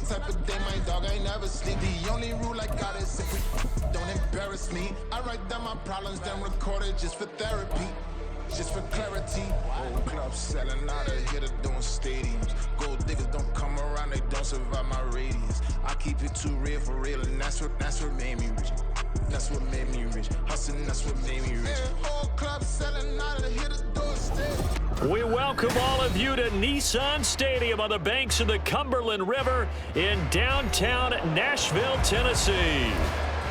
type of day, my dog, I never sleep. The only rule I got is if we don't embarrass me. I write down my problems, then record it just for therapy. Just for clarity, old clubs selling out of here to doing stadiums. Gold diggers don't come around, they don't survive my radius. I keep it too real for real, and that's what made me rich. That's what made me rich. Hustling, that's what made me rich. Whole club selling out of here to doing stadiums. We welcome all of you to Nissan Stadium on the banks of the Cumberland River in downtown Nashville, Tennessee.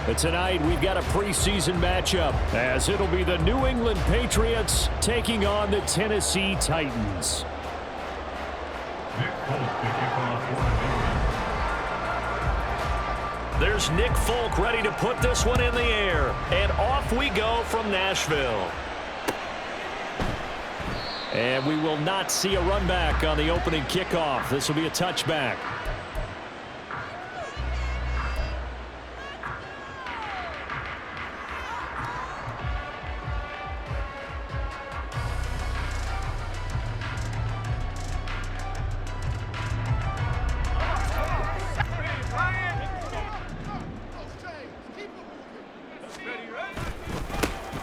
But tonight, we've got a preseason matchup, as it'll be the New England Patriots taking on the Tennessee Titans. There's Nick Folk ready to put this one in the air, and off we go from Nashville. And we will not see a run back on the opening kickoff. This will be a touchback.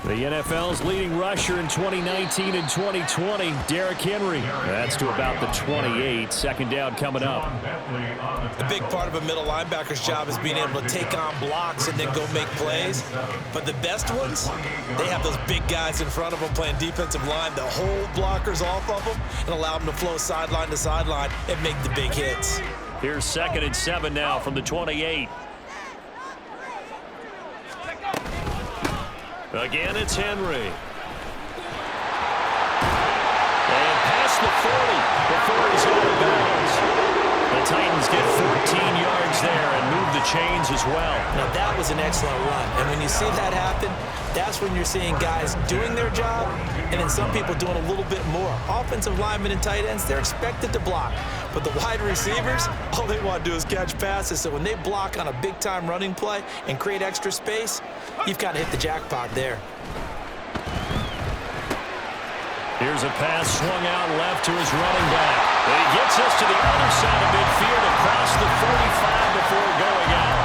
The NFL's leading rusher in 2019 and 2020, Derrick Henry. That's to about the 28. Second down coming up. The big part of a middle linebacker's job is being able to take on blocks and then go make plays. But the best ones, they have those big guys in front of them playing defensive line that hold blockers off of them and allow them to flow sideline to sideline and make the big hits. Here's 2nd and 7 now from the 28. Again, it's Henry. And past the 40 before he's out of bounds. The Titans get 14 yards there and move the chains as well. Now, that was an excellent run. And when you see that happen, that's when you're seeing guys doing their job and then some people doing a little bit more. Offensive linemen and tight ends, they're expected to block. But the wide receivers, all they want to do is catch passes. So when they block on a big-time running play and create extra space, you've got to hit the jackpot there. Here's a pass swung out left to his running back. And he gets us to the other side of midfield across the 45 before going out.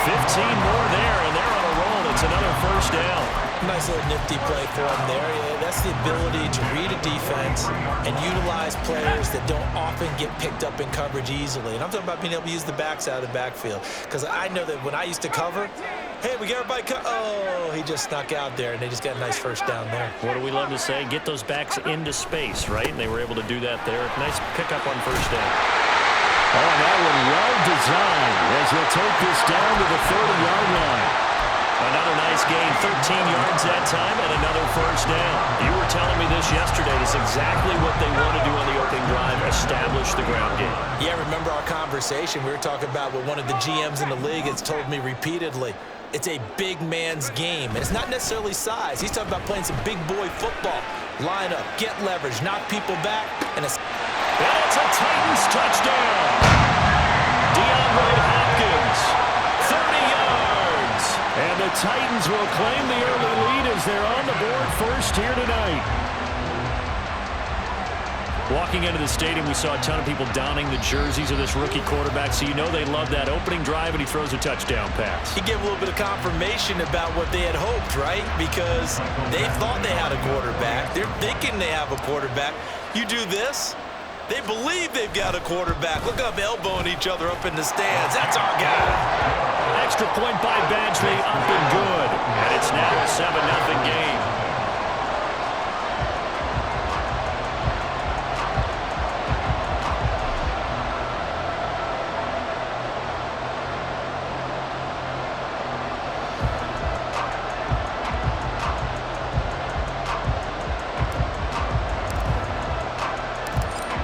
15 more there, and they're on a roll. It's another first down. Nice little nifty play for him there. Yeah, that's the ability to read a defense and utilize players that don't often get picked up in coverage easily. And I'm talking about being able to use the backs out of the backfield. Because I know that when I used to cover, hey, we got everybody oh, he just snuck out there, and they just got a nice first down there. What do we love to say? Get those backs into space, right? And they were able to do that there. Nice pickup on first down. Oh, that one well designed as he'll take this down to the 30-yard line. Another nice gain, 13 yards that time, and another first down. You were telling me this yesterday. It's exactly what they want to do on the opening drive, establish the ground game. Yeah, remember our conversation. We were talking about what one of the GMs in the league has told me repeatedly. It's a big man's game, and it's not necessarily size. He's talking about playing some big boy football. Line up, get leverage, knock people back, and it's a Titans touchdown. DeAndre Hopkins, 30 yards. And the Titans will claim the early lead as they're on the board first here tonight. Walking into the stadium, we saw a ton of people donning the jerseys of this rookie quarterback, so you know they love that opening drive, and he throws a touchdown pass. He gave a little bit of confirmation about what they had hoped, right? Because they thought they had a quarterback. They're thinking they have a quarterback. You do this, they believe they've got a quarterback. Look up, elbowing each other up in the stands. That's our guy. Extra point by Badgley, up and good. And it's now a 7-0 game.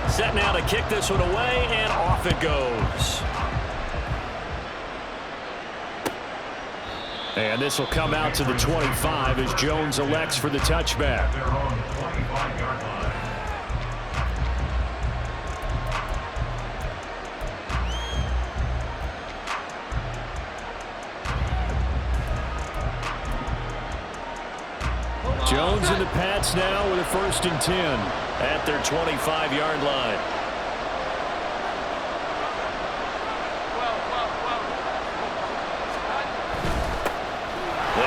Set now to kick this one away, and off it goes. And this will come out to the 25 as Jones elects for the touchback. Jones and the Pats now with a 1st and 10 at their 25-yard line.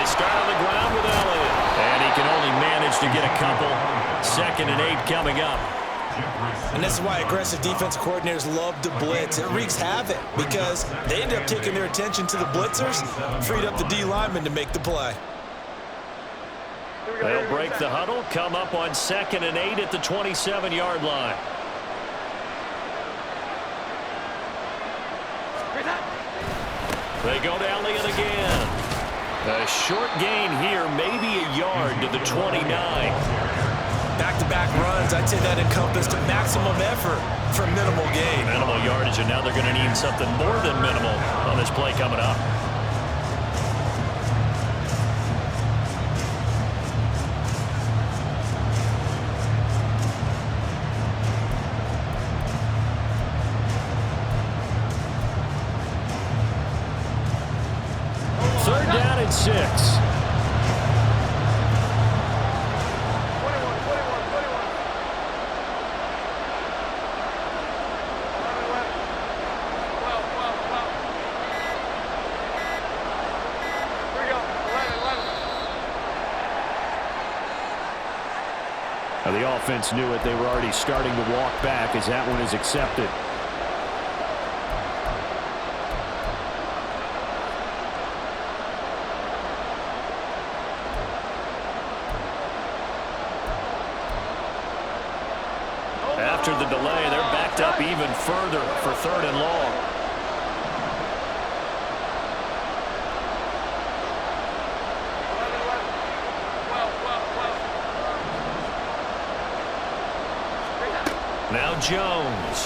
They start on the ground with Elliott. And he can only manage to get a couple. 2nd and 8 coming up. And this is why aggressive defensive coordinators love to blitz. It wreaks havoc because they end up taking their attention to the blitzers, freed up the D lineman to make the play. They'll break the huddle, come up on 2nd and 8 at the 27-yard line. They go to Elliott again. A short gain here, maybe a yard to the 29. Back-to-back runs, I'd say that encompassed maximum effort for minimal gain. Minimal yardage, and now they're going to need something more than minimal on this play coming up. Third down and 6. Now the offense knew it. They were already starting to walk back as that one is accepted. After the delay, they're backed up even further for 3rd and long. Now Jones.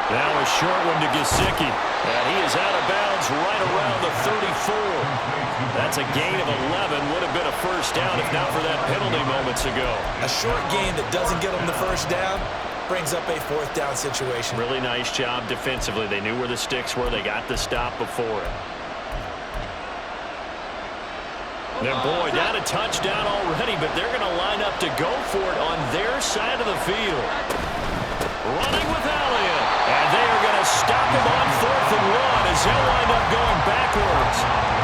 Now a short one to Gesicki. And he is out of bounds right around the 34. That's a gain of 11. Would have been a first down if not for that penalty moments ago. A short gain that doesn't get them the first down brings up a 4th down situation. Really nice job defensively. They knew where the sticks were. They got the stop before it. Then, boy, down a touchdown already, but they're going to line up to go for it on their side of the field. Running with Elliott. And they are going to stop him on 4th and 1 as they'll wind up going backwards.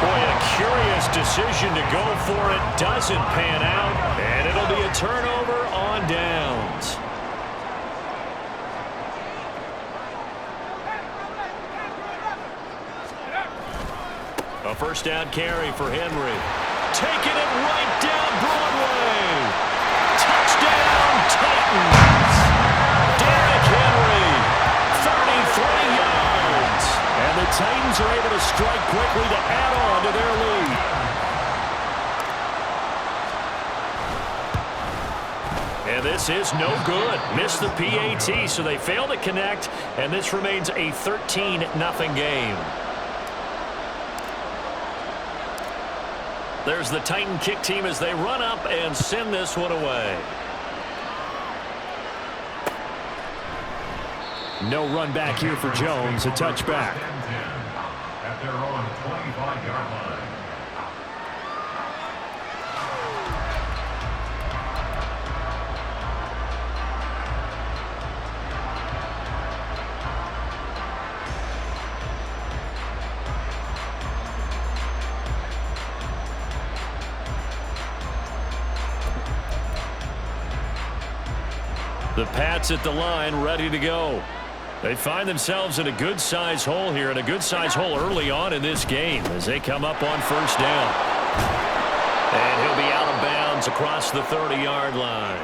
Boy, a curious decision to go for it. Doesn't pan out, and it'll be a turnover on downs. A first down carry for Henry. Taking it right down Broadway. Touchdown, Titans. Derrick Henry, 33 yards. And the Titans are able to strike quickly to add on to their lead. And this is no good. Missed the PAT, so they fail to connect, and this remains a 13-0 game. There's the Titan kick team as they run up and send this one away. No run back here for Jones. A touchback. At their own 25-yard line. The Pats at the line, ready to go. They find themselves in a good-sized hole here, and a good-sized hole early on in this game as they come up on first down. And he'll be out of bounds across the 30-yard line.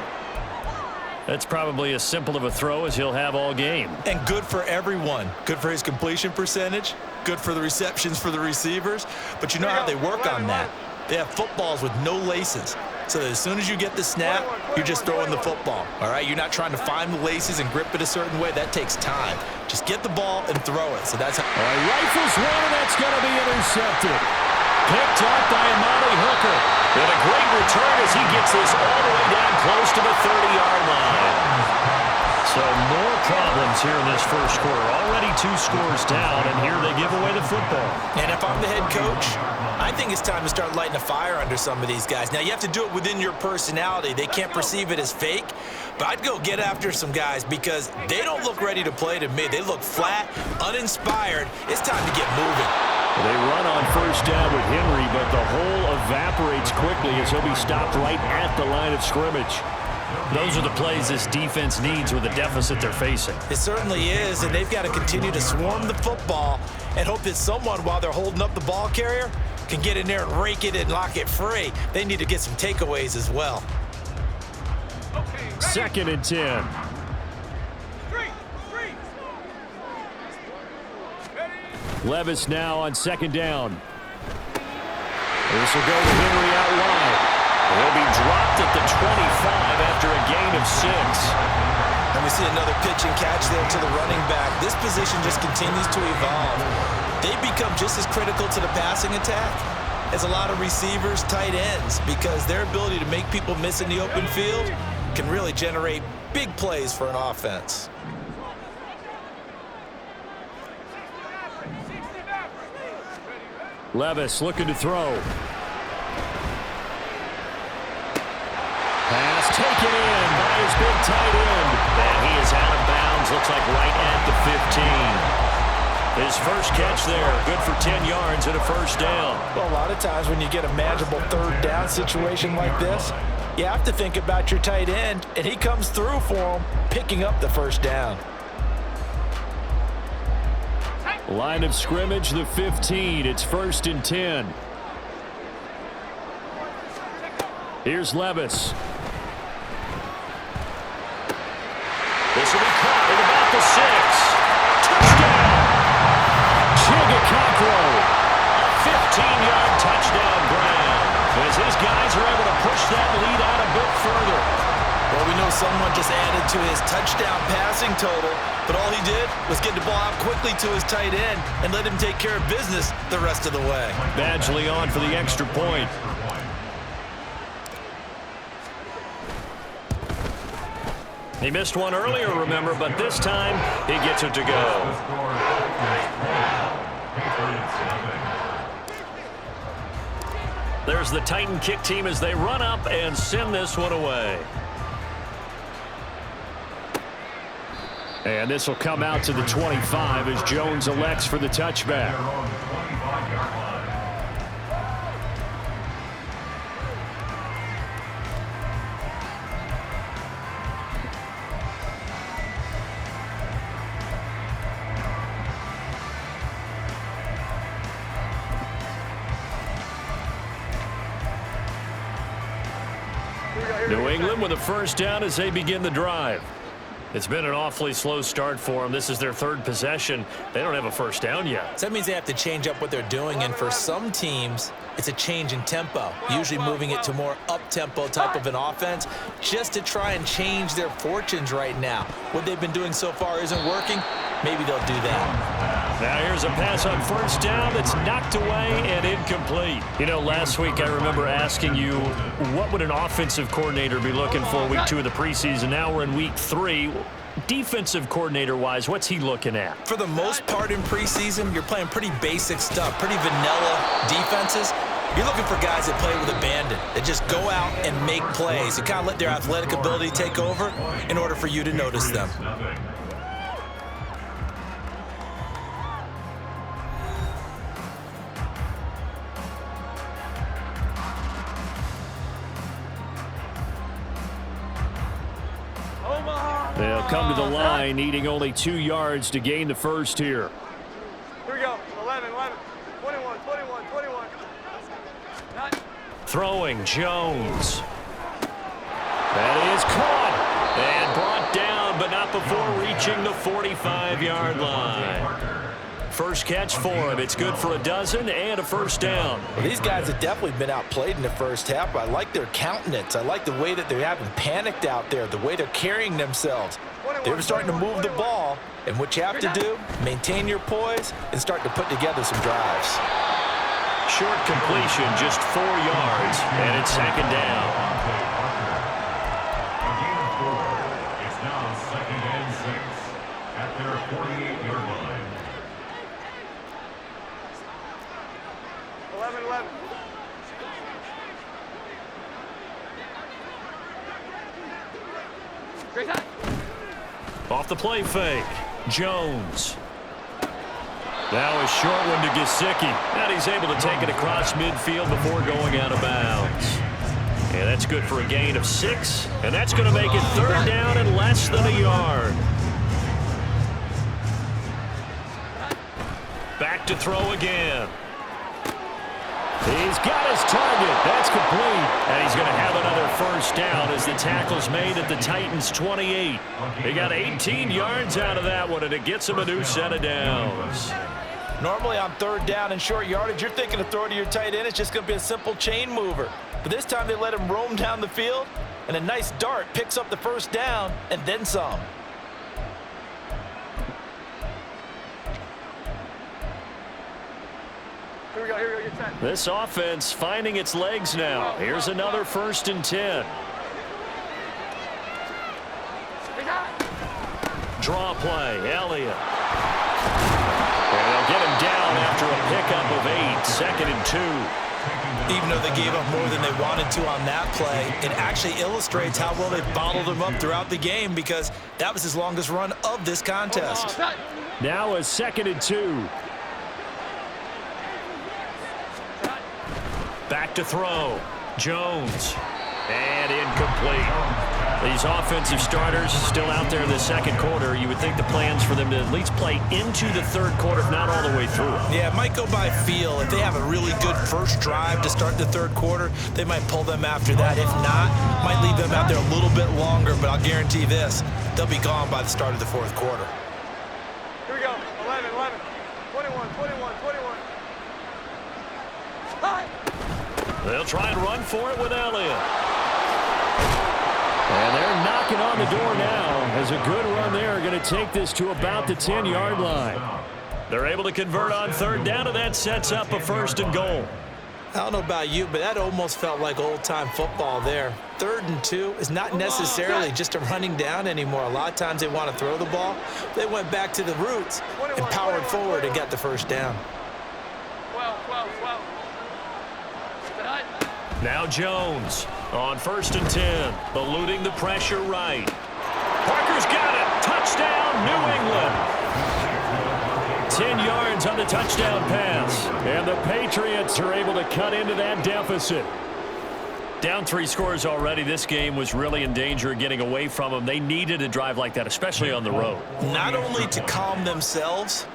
That's probably as simple of a throw as he'll have all game. And good for everyone. Good for his completion percentage. Good for the receptions for the receivers. But you know how they work on that. They have footballs with no laces. So that as soon as you get the snap, you're just throwing the football. All right, you're not trying to find the laces and grip it a certain way. That takes time. Just get the ball and throw it. So that's how. All right, rifles one, and that's going to be intercepted. Picked up by Amari Hooker. And a great return as he gets this all the way down close to the 30-yard line. So more problems here in this first quarter. Already 2 scores down, and here they give away the football. And if I'm the head coach, I think it's time to start lighting a fire under some of these guys. Now, you have to do it within your personality. They can't perceive it as fake, but I'd go get after some guys because they don't look ready to play to me. They look flat, uninspired. It's time to get moving. They run on first down with Henry, but the hole evaporates quickly as he'll be stopped right at the line of scrimmage. Those are the plays this defense needs with the deficit they're facing. It certainly is, and they've got to continue to swarm the football and hope that someone, while they're holding up the ball carrier, can get in there and rake it and lock it free. They need to get some takeaways as well. Second and 10. Levis now on second down. This will go to Henry out wide. He'll be dropped at the 25 after a gain of 6. And we see another pitch and catch there to the running back. This position just continues to evolve. They become just as critical to the passing attack as a lot of receivers, tight ends, because their ability to make people miss in the open field can really generate big plays for an offense. Levis looking to throw. Pass taken in by his big tight end. And he is out of bounds, looks like right at the 15. His first catch there, good for 10 yards and a first down. Well, a lot of times when you get a manageable third down situation like this, you have to think about your tight end, and he comes through for him, picking up the first down. Line of scrimmage, the 15. It's first and 10. Here's Levis. This will be caught at about the 6. Touchdown! Chigakakro. A 15-yard touchdown grab as his guys are able to push that lead out a bit further. Well, we know someone just added to his touchdown passing total, but all he did was get the ball out quickly to his tight end and let him take care of business the rest of the way. Badgley on for the extra point. He missed one earlier, remember, but this time he gets it to go. There's the Titan kick team as they run up and send this one away. And this will come out to the 25 as Jones elects for the touchback. New England with a first down as they begin the drive. It's been an awfully slow start for them. This is their third possession. They don't have a first down yet. So that means they have to change up what they're doing, and for some teams, it's a change in tempo, usually moving it to more up-tempo type of an offense just to try and change their fortunes right now. What they've been doing so far isn't working. Maybe they'll do that. Now here's a pass on first down that's knocked away and incomplete. You know, last week I remember asking you, what would an offensive coordinator be looking for week 2 of the preseason? Now we're in week 3. Defensive coordinator-wise, what's he looking at? For the most part in preseason, you're playing pretty basic stuff, pretty vanilla defenses. You're looking for guys that play with abandon, that just go out and make plays, and kind of let their athletic ability take over in order for you to notice them. They'll come to the line, needing only 2 yards to gain the first here. Here we go. 11, 21, 21, 21. Throwing, Jones. That is caught and brought down, but not before reaching the 45-yard line. First catch for him. It's good for a dozen and a first down. Well, these guys have definitely been outplayed in the first half. I like their countenance. I like the way that they haven't panicked out there, the way they're carrying themselves. They're starting to move the ball, and what you have to do, maintain your poise and start to put together some drives. Short completion, just 4 yards, and it's second down. It's now second and 6 at their 48-yard line. 11. Great time. Off the play fake, Jones. Now a short one to Gesicki. And he's able to take it across midfield before going out of bounds. And that's good for a gain of 6. And that's going to make it 3rd down and less than a yard. Back to throw again. He's got his target. That's complete. And he's going to have another 1st down as the tackle's made at the Titans' 28. He got 18 yards out of that one, and it gets him a new set of downs. Normally on 3rd down and short yardage, you're thinking of throwing to your tight end. It's just going to be a simple chain mover. But this time they let him roam down the field, and a nice dart picks up the 1st down and then some. Here we go, get 10. This offense finding its legs now. Here's another 1st and 10. Draw play, Elliott. And they'll get him down after a pickup of 8, 2nd and 2. Even though they gave up more than they wanted to on that play, it actually illustrates how well they bottled him up throughout the game because that was his longest run of this contest. Now a 2nd and 2. Back to throw. Jones. And incomplete. These offensive starters still out there in the 2nd quarter. You would think the plan's for them to at least play into the 3rd quarter, if not all the way through. Yeah, it might go by feel. If they have a really good first drive to start the 3rd quarter, they might pull them after that. If not, might leave them out there a little bit longer, but I'll guarantee this, they'll be gone by the start of the 4th quarter. Here we go. 11, 21, 21, 21. Hi. They'll try and run for it with Elliott. And they're knocking on the door now as a good run there going to take this to about the 10-yard line. They're able to convert on 3rd down, and that sets up a 1st and goal. I don't know about you, but that almost felt like old-time football there. 3rd and 2 is not necessarily just a running down anymore. A lot of times they want to throw the ball. They went back to the roots and powered forward and got the 1st down. 12. Now Jones on 1st and 10, eluding the pressure right. Parker's got it. Touchdown, New England. 10 yards on the touchdown pass. And the Patriots are able to cut into that deficit. Down 3 scores already. This game was really in danger of getting away from them. They needed a drive like that, especially on the road. Not only to calm themselves,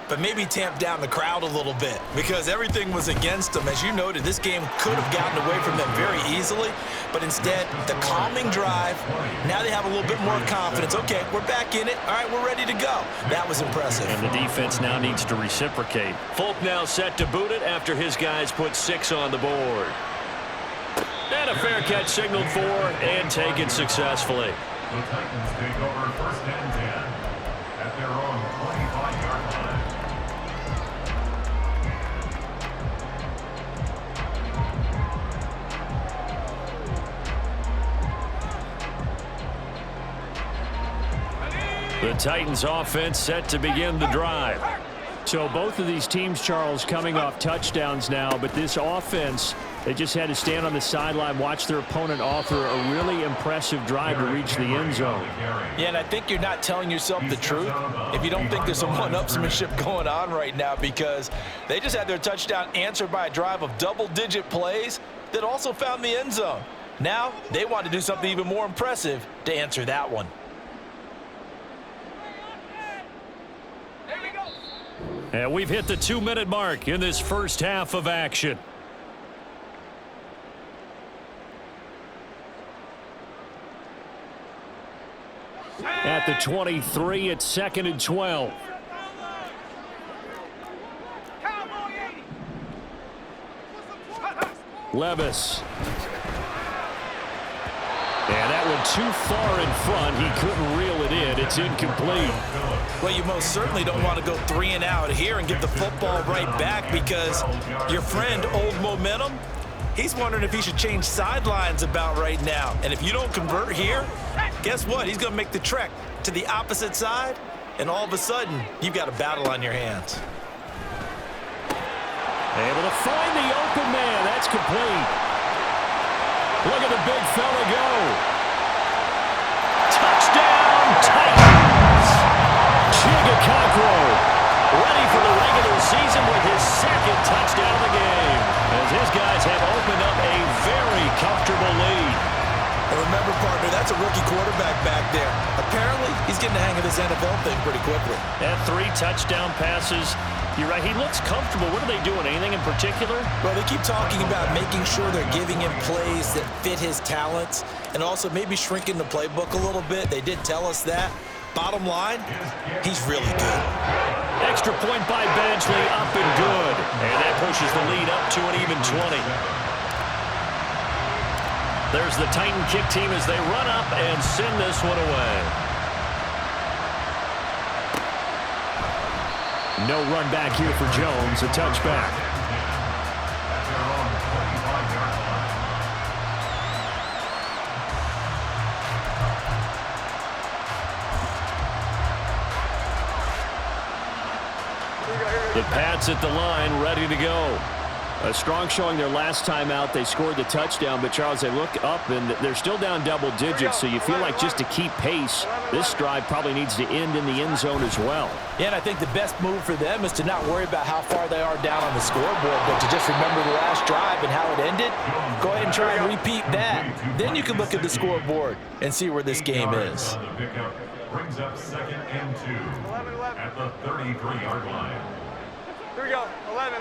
but maybe tamp down the crowd a little bit because everything was against them. As you noted, this game could have gotten away from them very easily, but instead, the calming drive, now they have a little bit more confidence. Okay, we're back in it. All right, we're ready to go. That was impressive. And the defense now needs to reciprocate. Folk now set to boot it after his guys put 6 on the board. And a fair catch signaled for and taken successfully. The Titans take over 1st and 10 at their own 25-yard line. The Titans offense set to begin the drive. So both of these teams, Charles, coming off touchdowns now, but this offense, they just had to stand on the sideline, watch their opponent offer a really impressive drive to reach the end zone. Yeah, and I think you're not telling yourself the truth if you don't think there's some one-upsmanship going on right now because they just had their touchdown answered by a drive of double-digit plays that also found the end zone. Now they want to do something even more impressive to answer that one. And we've hit the 2-minute mark in this first half of action. At the 23, it's 2nd and 12. Levis. And that one too far in front. He couldn't reel it in. It's incomplete. Well, you most certainly don't want to go 3 and out here and get the football right back because your friend, Old Momentum, he's wondering if he should change sidelines about right now. And if you don't convert here, guess what? He's going to make the trek to the opposite side, and all of a sudden, you've got a battle on your hands. Able to find the open man. That's complete. Look at the big fella go. Touchdown, Titans! Chigakakro ready for the regular touchdown of the game, as his guys have opened up a very comfortable lead. And remember, partner, that's a rookie quarterback back there. Apparently, he's getting the hang of this NFL thing pretty quickly. And 3 touchdown passes. You're right, he looks comfortable. What are they doing? Anything in particular? Well, they keep talking about making sure they're giving him plays that fit his talents and also maybe shrinking the playbook a little bit. They did tell us that. Bottom line, he's really good. Extra point by Badgley, up and good. And that pushes the lead up to an even 20. There's the Titan kick team as they run up and send this one away. No run back here for Jones, a touchback. The Pats at the line, ready to go. A strong showing their last time out. They scored the touchdown, but Charles, they look up and they're still down double digits, so you feel like just to keep pace, this drive probably needs to end in the end zone as well. Yeah, and I think the best move for them is to not worry about how far they are down on the scoreboard, but to just remember the last drive and how it ended. Go ahead and try and repeat that. Then you can look at the scoreboard and see where this game is. The pickup brings up 2nd and 2 at the 33-yard line. Here we go. 11.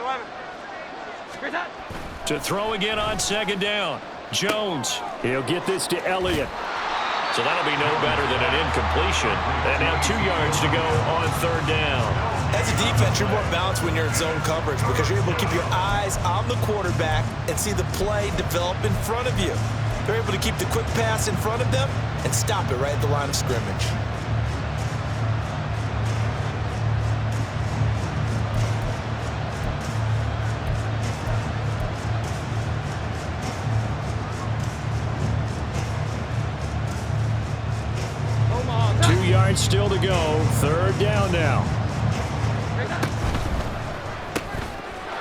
To throw again on 2nd down. Jones. He'll get this to Elliott. So that'll be no better than an incompletion. And now 2 yards to go on 3rd down. As a defense, you're more balanced when you're in zone coverage because you're able to keep your eyes on the quarterback and see the play develop in front of you. They're able to keep the quick pass in front of them and stop it right at the line of scrimmage. Still to go. 3rd down now.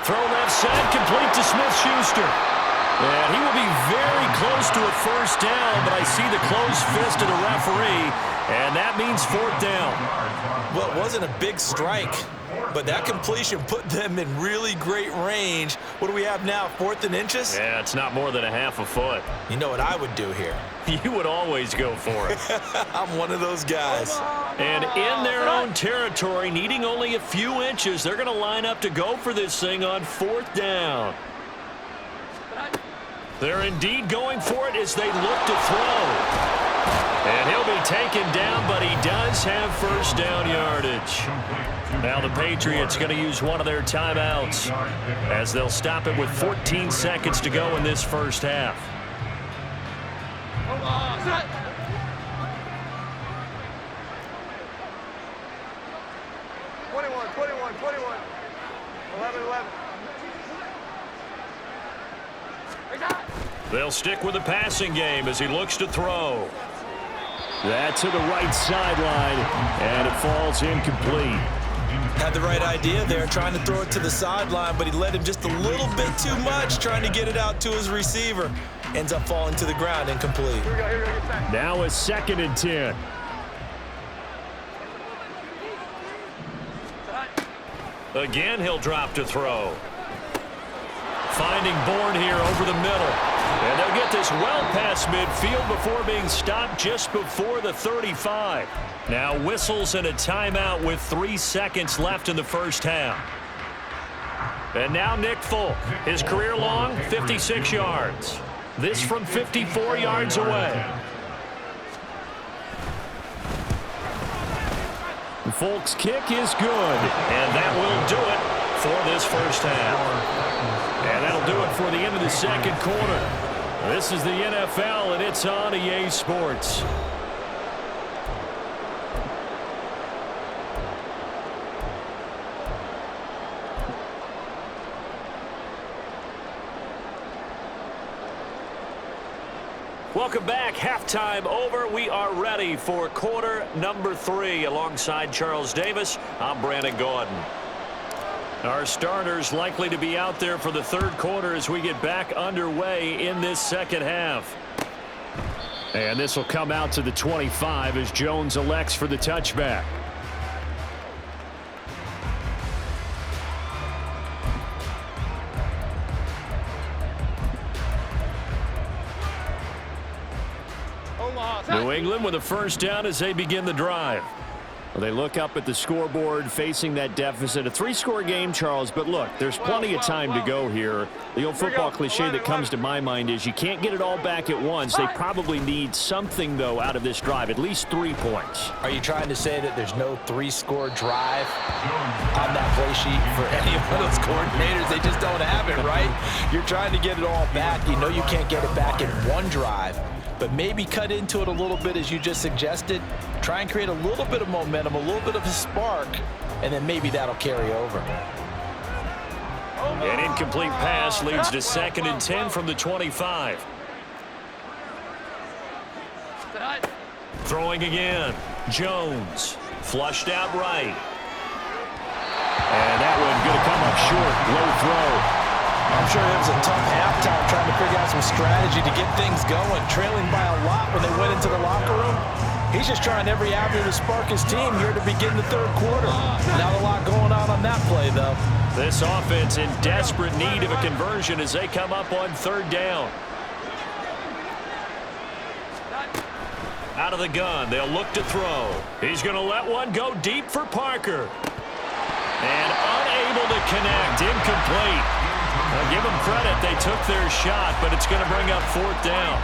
Throw left side, complete to Smith-Schuster. And he will be very close to a 1st down, but I see the closed fist of the referee, and that means 4th down. Well, it wasn't a big strike, but that completion put them in really great range. What do we have now, 4th and inches? Yeah, it's not more than a half a foot. You know what I would do here? You would always go for it. I'm one of those guys. And in their own territory, needing only a few inches, they're going to line up to go for this thing on 4th down. They're indeed going for it as they look to throw. And he'll be taken down, but he does have 1st down yardage. Now the Patriots going to use one of their timeouts as they'll stop it with 14 seconds to go in this 1st half. 21. 11. They'll stick with the passing game as he looks to throw. That to the right sideline, and it falls incomplete. Had the right idea there, trying to throw it to the sideline, but he led him just a little bit too much, trying to get it out to his receiver. Ends up falling to the ground, incomplete. Here we go. Now a 2nd and 10. Again, he'll drop to throw. Finding Bourne here over the middle. And they'll get this well past midfield before being stopped just before the 35. Now whistles and a timeout with 3 seconds left in the 1st half. And now Nick Folk. His career long, 56 yards. This from 54 yards away. Folk's kick is good. And that will do it for this 1st half. And that'll do it for the end of the 2nd quarter. This is the NFL, and it's on EA Sports. Welcome back. Halftime over. We are ready for quarter number 3. Alongside Charles Davis, I'm Brandon Gordon. Our starters likely to be out there for the 3rd quarter as we get back underway in this 2nd half. And this will come out to the 25 as Jones elects for the touchback. New England with a first down as they begin the drive. Well, they look up at the scoreboard facing that deficit. A 3-score game, Charles, but look, there's plenty of time to go here. The old football cliche that comes to my mind is you can't get it all back at once. They probably need something, though, out of this drive, at least 3 points. Are you trying to say that there's no 3-score drive on that play sheet for any of those coordinators? They just don't have it, right? You're trying to get it all back. You know you can't get it back in one drive, but maybe cut into it a little bit as you just suggested. Try and create a little bit of momentum, a little bit of a spark, and then maybe that'll carry over. An incomplete pass leads to 2nd and 10 from the 25. Throwing again. Jones. Flushed out right. And that one going to come up short. Low throw. I'm sure it was a tough halftime trying to figure out some strategy to get things going. Trailing by a lot when they went into the locker room. He's just trying every avenue to spark his team here to begin the 3rd quarter. Not a lot going on that play, though. This offense in desperate need of a conversion as they come up on 3rd down. Out of the gun, they'll look to throw. He's going to let one go deep for Parker. And unable to connect, incomplete. I'll give them credit, they took their shot, but it's going to bring up 4th down.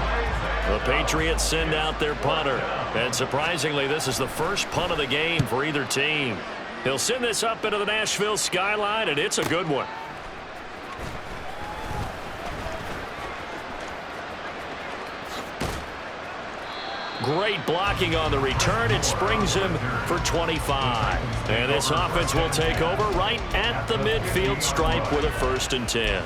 The Patriots send out their punter. And surprisingly, this is the first punt of the game for either team. He'll send this up into the Nashville skyline, and it's a good one. Great blocking on the return. It springs him for 25. And this offense will take over right at the midfield stripe with a 1st and 10.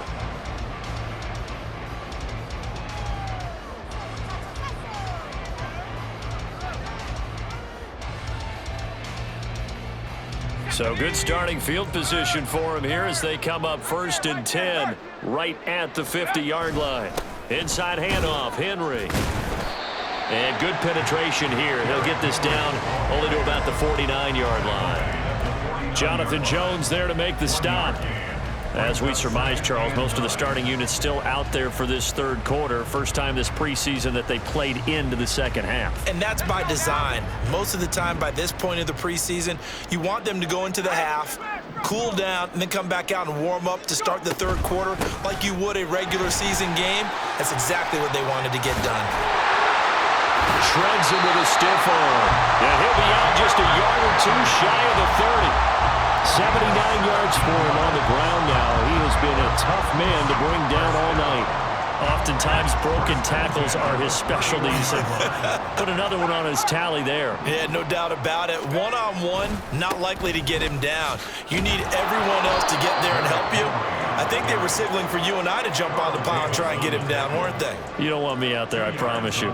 So good starting field position for him here as they come up 1st and 10 right at the 50-yard line. Inside handoff, Henry. And good penetration here. He'll get this down only to about the 49-yard line. Jonathan Jones there to make the stop. As we surmise, Charles, most of the starting units still out there for this 3rd quarter. First time this preseason that they played into the 2nd half. And that's by design. Most of the time by this point of the preseason, you want them to go into the half, cool down, and then come back out and warm up to start the 3rd quarter like you would a regular season game. That's exactly what they wanted to get done. Shreds him with a stiff arm. And he'll be out just a yard or 2 shy of the 30. 79 yards for him on the ground now. He has been a tough man to bring down all night. Oftentimes, broken tackles are his specialties. Put another one on his tally there. Yeah, no doubt about it. One-on-one, not likely to get him down. You need everyone else to get there and help you. I think they were signaling for you and I to jump on the pile and try and get him down, weren't they? You don't want me out there, I promise you.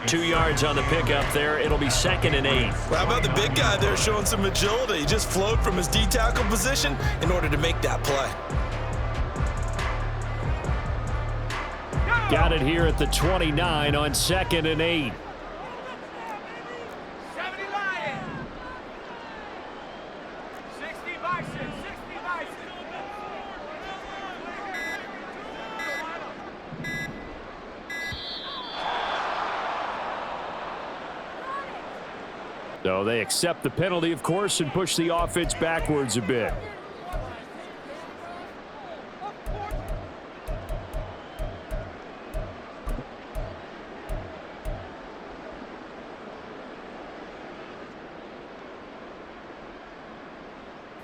2 yards on the pickup there. It'll be 2nd and 8. Well, how about the big guy there showing some agility? He just flowed from his D-tackle position in order to make that play. Got it here at the 29 on 2nd and 8. 70 Lions. 60 Bison. 60 Bison. So they accept the penalty, of course, and push the offense backwards a bit.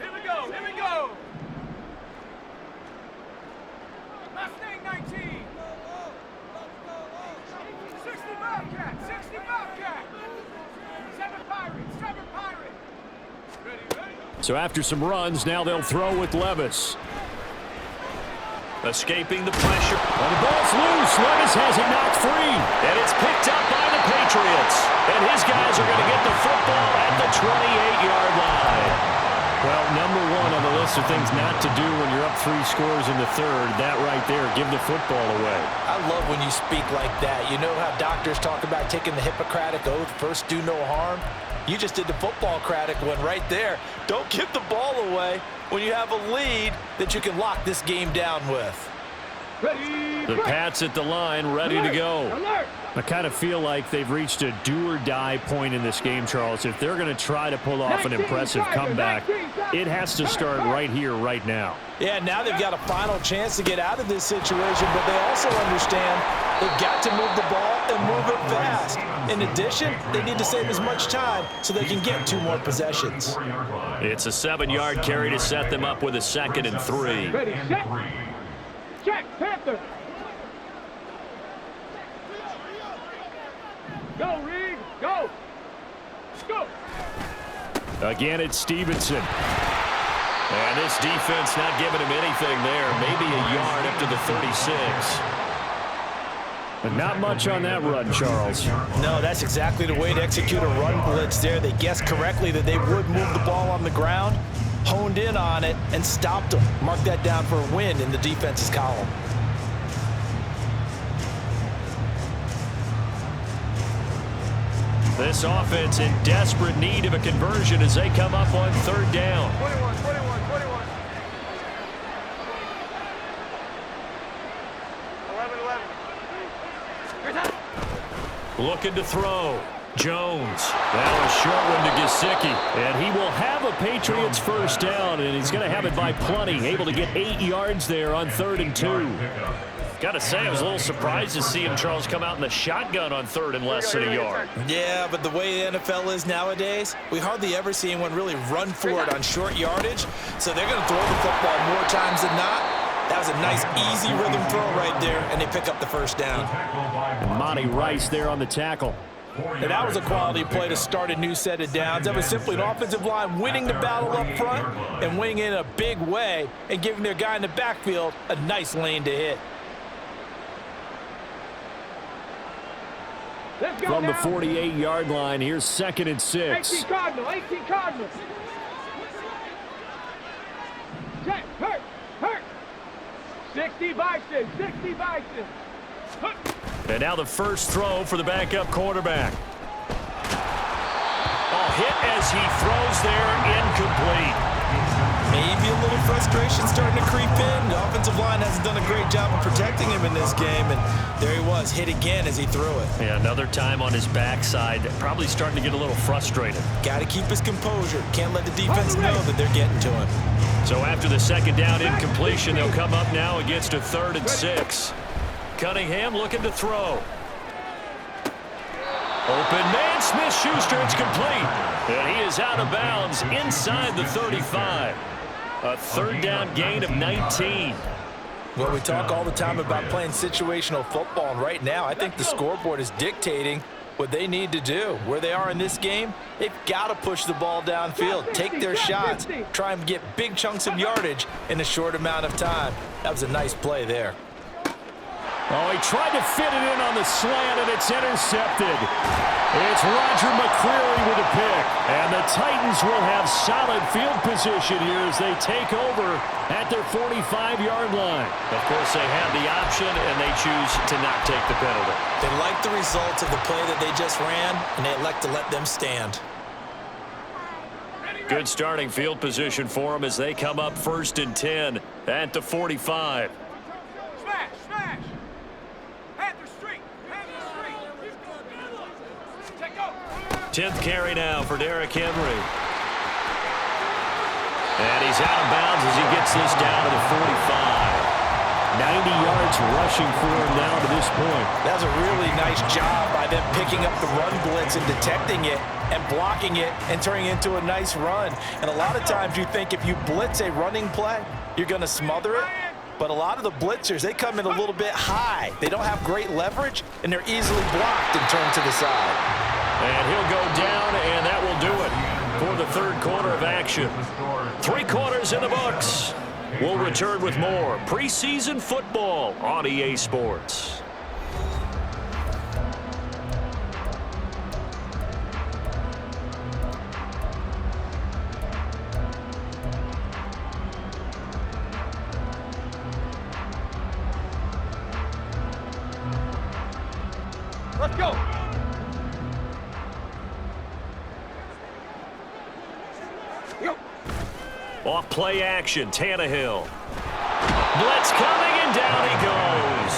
Here we go. Here we go. Mustang 19. 60 Bobcat. 60 Bobcat. 7 Pirates. 7 Pirates. Ready, ready. So after some runs, now they'll throw with Levis. Escaping the pressure. And the ball's loose. Levis has it knocked free. And it's picked up by the Patriots. And his guys are going to get the football at the 28-yard line. Well, number one on the list of things not to do when you're up 3 scores in the 3rd, that right there, give the football away. I love when you speak like that. You know how doctors talk about taking the Hippocratic oath, first do no harm? You just did the football-cratic one right there. Don't give the ball away when you have a lead that you can lock this game down with. The Pats at the line, ready to go. I kind of feel like they've reached a do-or-die point in this game, Charles. If they're going to try to pull off an impressive comeback, it has to start right here, right now. Yeah, now they've got a final chance to get out of this situation, but they also understand they've got to move the ball and move it fast. In addition, they need to save as much time so they can get 2 more possessions. It's a 7-yard carry to set them up with a 2nd and 3. Ready, set. Check, Panther. Go, Reed, go. Go. Again, it's Stevenson. And this defense not giving him anything there. Maybe a yard up to the 36. But not much on that run, Charles. No, that's exactly the way to execute a run blitz there. They guessed correctly that they would move the ball on the ground, honed in on it, and stopped them. Mark that down for a win in the defense's column. This offense in desperate need of a conversion as they come up on 3rd down. 21. Looking to throw. Jones. Now a short one to Gesicki. And he will have a Patriots first down, and he's going to have it by plenty. Able to get 8 yards there on 3rd and 2. Got to say, I was a little surprised to see him, Charles, come out in the shotgun on 3rd and less than a yard. Yeah, but the way the NFL is nowadays, we hardly ever see anyone really run for it on short yardage. So they're going to throw the football more times than not. That was a nice, easy rhythm throw right there, and they pick up the first down. And Monty Rice there on the tackle. And that was a quality play to start a new set of downs. That was simply an offensive line winning the battle up front and winning in a big way and giving their guy in the backfield a nice lane to hit. From the 48-yard line, here's 2nd and 6. 18 Cardinal. Check, hurt. 60 Bison. And now the first throw for the backup quarterback. Oh, hit as he throws there, incomplete. Maybe a little frustration starting to creep in. The offensive line hasn't done a great job of protecting him in this game, and there he was, hit again as he threw it. Yeah, another time on his backside, probably starting to get a little frustrated. Got to keep his composure. Can't let the defense know that they're getting to him. So after the 2nd down incompletion, they'll come up now against a 3rd and 6. Cunningham looking to throw. Open man, Smith-Schuster, it's complete. And he is out of bounds inside the 35. A 3rd down gain of 19. Well, we talk all the time about playing situational football, and right now I think the scoreboard is dictating what they need to do. Where they are in this game, they've got to push the ball downfield, take their shots, try and get big chunks of yardage in a short amount of time. That was a nice play there. Oh, he tried to fit it in on the slant, and it's intercepted. It's Roger McCreary with a pick. And the Titans will have solid field position here as they take over at their 45-yard line. Of course, they have the option, and they choose to not take the penalty. They like the results of the play that they just ran, and they elect to let them stand. Good starting field position for them as they come up 1st and 10 at the 45. Smash. Panther Street. 10th carry now for Derrick Henry. And he's out of bounds as he gets this down to the 45. 90 yards rushing for him now to this point. That was a really nice job by them picking up the run blitz and detecting it and blocking it and turning it into a nice run. And a lot of times you think if you blitz a running play, you're going to smother it. But a lot of the blitzers, they come in a little bit high. They don't have great leverage, and they're easily blocked and turned to the side. And he'll go down, and that will do it for the 3rd quarter of action. 3 quarters in the books. We'll return with more preseason football on EA Sports. Let's go. Off play action, Tannehill. Blitz coming, and down he goes.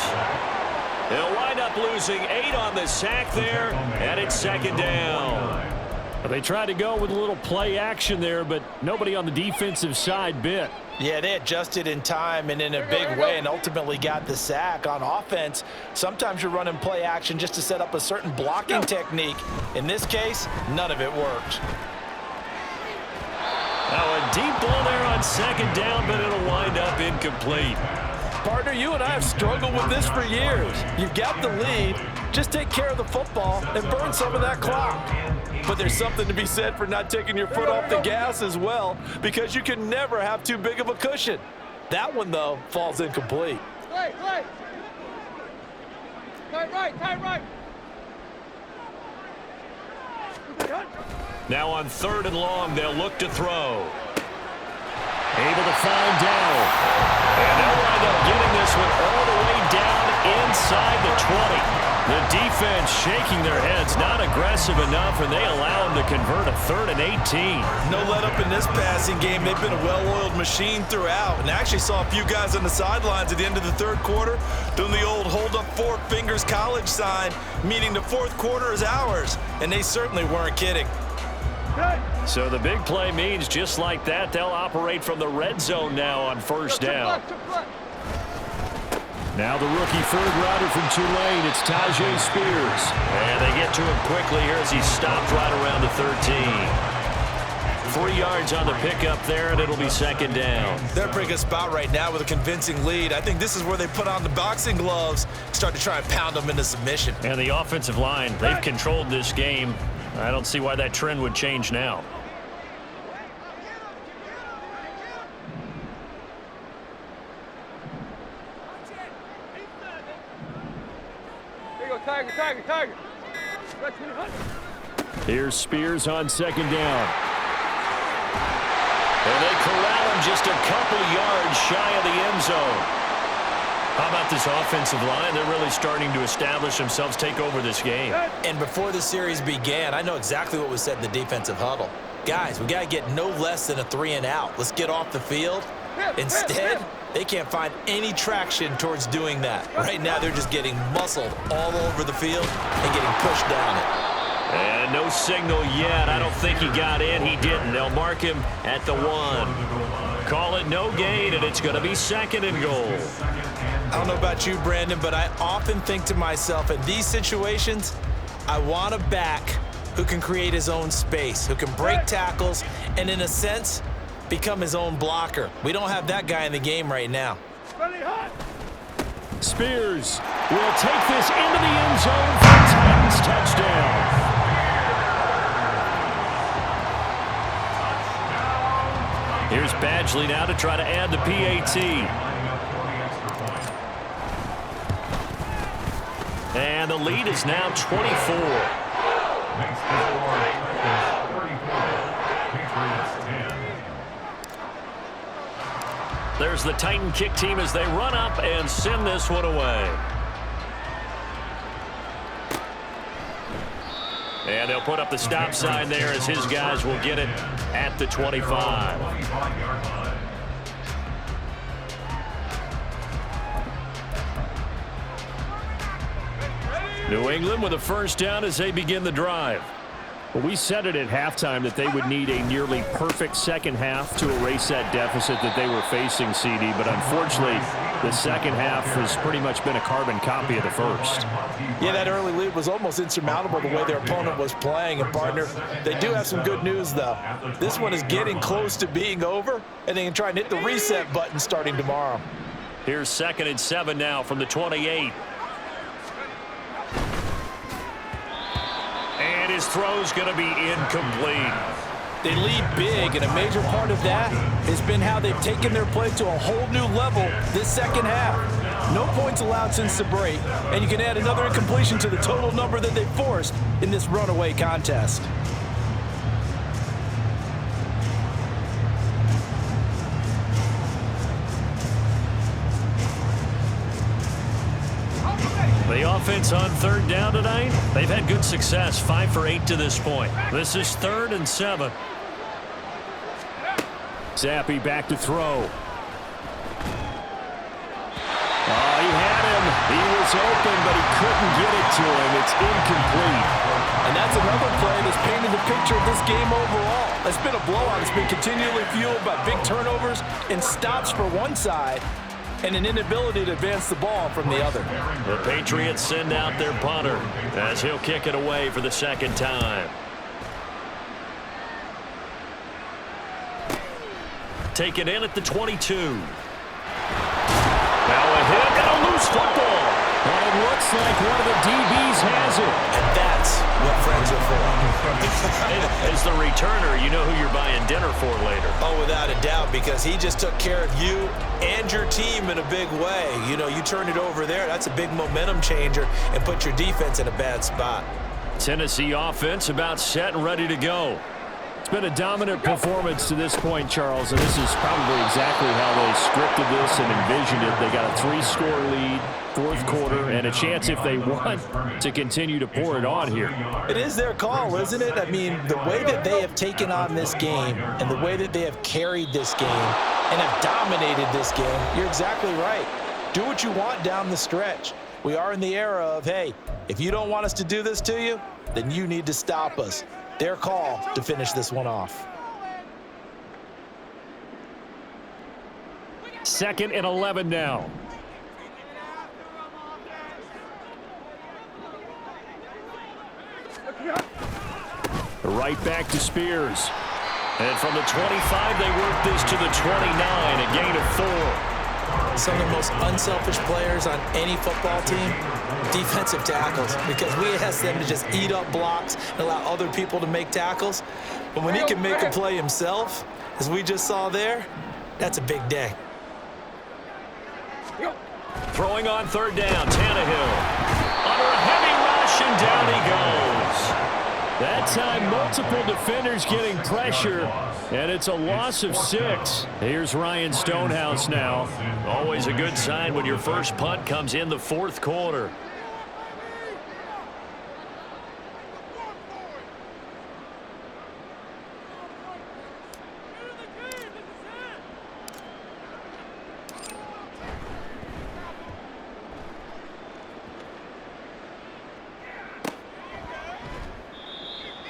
He'll wind up losing 8 on the sack there, and it's second down. They tried to go with a little play action there, but nobody on the defensive side bit. Yeah, they adjusted in time and in a big way and ultimately got the sack. On offense, sometimes you're running play action just to set up a certain blocking technique. In this case, none of it worked. Now a deep ball there on second down, but it'll wind up incomplete. Partner, you and I have struggled with this for years. You've got the lead. Just take care of the football and burn some of that clock. But there's something to be said for not taking your foot off the gas as well, because you can never have too big of a cushion. That one, though, falls incomplete. Right. Tight right. Now on 3rd and long, they'll look to throw. Able to find down. And they'll wind up getting this one all the way down inside the 20. The defense shaking their heads, not aggressive enough, and they allow them to convert a 3rd and 18. No let up in this passing game. They've been a well-oiled machine throughout, and actually saw a few guys on the sidelines at the end of the 3rd quarter doing the old hold up 4 fingers college sign, meaning the 4th quarter is ours, and they certainly weren't kidding. So the big play means just like that, they'll operate from the red zone now on 1st down. Now the rookie third rounder from Tulane, it's Tajay Spears. And they get to him quickly here as he stopped right around the 13. 3 yards on the pickup there, and it'll be second down. They're in a pretty good spot right now with a convincing lead. I think this is where they put on the boxing gloves, start to try and pound them into submission. And the offensive line, they've controlled this game. I don't see why that trend would change now. Tiger. Here's Spears on second down. And they corral him just a couple yards shy of the end zone. How about this offensive line? They're really starting to establish themselves, take over this game. And before the series began, I know exactly what was said in the defensive huddle. Guys, we got to get no less than a 3 and out. Let's get off the field. Instead, they can't find any traction towards doing that. Right now, they're just getting muscled all over the field and getting pushed down it. And no signal yet. I don't think he got in. He didn't. They'll mark him at the 1. Call it no gain, and it's going to be 2nd and goal. I don't know about you, Brandon, but I often think to myself, in these situations, I want a back who can create his own space, who can break tackles, and in a sense, become his own blocker. We don't have that guy in the game right now. Spears will take this into the end zone for a Titans touchdown. Here's Badgley now to try to add the PAT. And the lead is now 24. There's the Titan kick team as they run up and send this one away. And they'll put up the stop sign there as his guys will get it at the 25. New England with a first down as they begin the drive. Well, we said it at halftime that they would need a nearly perfect second half to erase that deficit that they were facing, CD. But unfortunately, the second half has pretty much been a carbon copy of the first. Yeah, that early lead was almost insurmountable the way their opponent was playing. And, partner, they do have some good news, though. This one is getting close to being over, and they can try and hit the reset button starting tomorrow. Here's 2nd and 7 now from the 28. And his throw's going to be incomplete. They lead big, and a major part of that has been how they've taken their play to a whole new level this second half. No points allowed since the break, and you can add another incompletion to the total number that they forced in this runaway contest. The offense on 3rd down tonight, they've had good success, 5 for 8 to this point. This is 3rd and 7. Zappi back to throw. Oh, he had him. He was open, but he couldn't get it to him. It's incomplete. And that's another play that's painted the picture of this game overall. It's been a blowout. It's been continually fueled by big turnovers and stops for one side and an inability to advance the ball from the other. The Patriots send out their punter as he'll kick it away for the second time. Take it in at the 22. Now a hit and a loose football. And it looks like one of the DBs has it. And that's what friends are for. As the returner, you know who you're buying dinner for later. Oh, without a doubt, because he just took care of you and your team in a big way. You know, you turn it over there, that's a big momentum changer and put your defense in a bad spot. Tennessee offense about set and ready to go. It's been a dominant performance to this point, Charles, and this is probably exactly how they scripted this and envisioned it. They got a 3-score lead, fourth quarter, and a chance if they want to continue to pour it on here. It is their call, isn't it? I mean, the way that they have taken on this game and the way that they have carried this game and have dominated this game, you're exactly right. Do what you want down the stretch. We are in the era of, hey, if you don't want us to do this to you, then you need to stop us. Their call to finish this one off. 2nd and 11 now. Right back to Spears. And from the 25, they work this to the 29, a gain of 4. Some of the most unselfish players on any football team, defensive tackles, because we ask them to just eat up blocks and allow other people to make tackles. But when he can make a play himself, as we just saw there, that's a big day. Throwing on 3rd down, Tannehill. Under a heavy rush, and down he goes. That time, multiple defenders getting pressure, and it's a loss of 6. Here's Ryan Stonehouse now. Always a good sign when your first punt comes in the 4th quarter.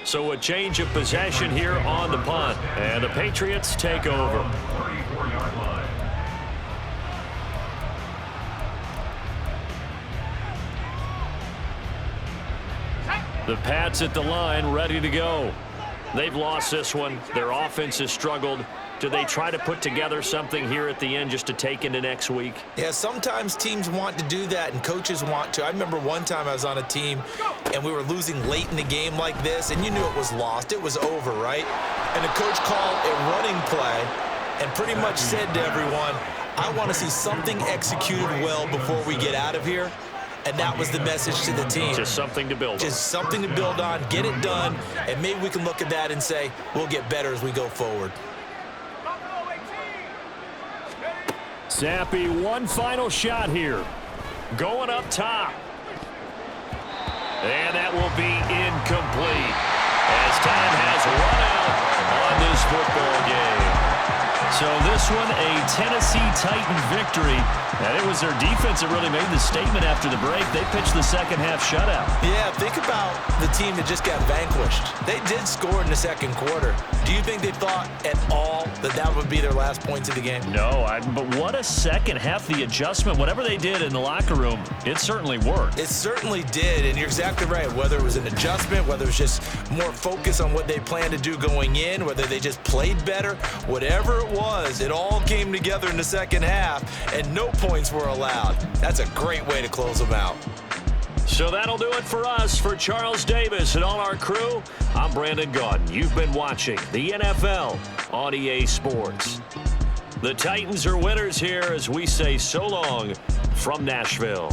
So a change of possession here on the punt, and the Patriots take over. 34-yard line. The Pats at the line, ready to go. They've lost this one. Their offense has struggled. Do they try to put together something here at the end just to take into next week? Yeah, sometimes teams want to do that and coaches want to. I remember one time I was on a team and we were losing late in the game like this, and you knew it was lost. It was over, right? And the coach called a running play and pretty much said to everyone, I want to see something executed well before we get out of here. And that was the message to the team. Just something to build on. Just something to build on, get it done, and maybe we can look at that and say, we'll get better as we go forward. Zappi, one final shot here. Going up top. And that will be incomplete as time has run out on this football game. So this one, a Tennessee Titan victory. And it was their defense that really made the statement after the break. They pitched the second half shutout. Yeah, think about the team that just got vanquished. They did score in the second quarter. Do you think they thought at all that that would be their last points of the game? No, but what a second half. The adjustment, whatever they did in the locker room, it certainly worked. It certainly did, and you're exactly right. Whether it was an adjustment, whether it was just more focus on what they planned to do going in, whether they just played better, whatever it was, it all came together in the second half, and no points were allowed. That's a great way to close them out. So that'll do it for us. For Charles Davis and all our crew, I'm Brandon Gaudin. You've been watching the NFL on EA Sports. The Titans are winners here as we say so long from Nashville.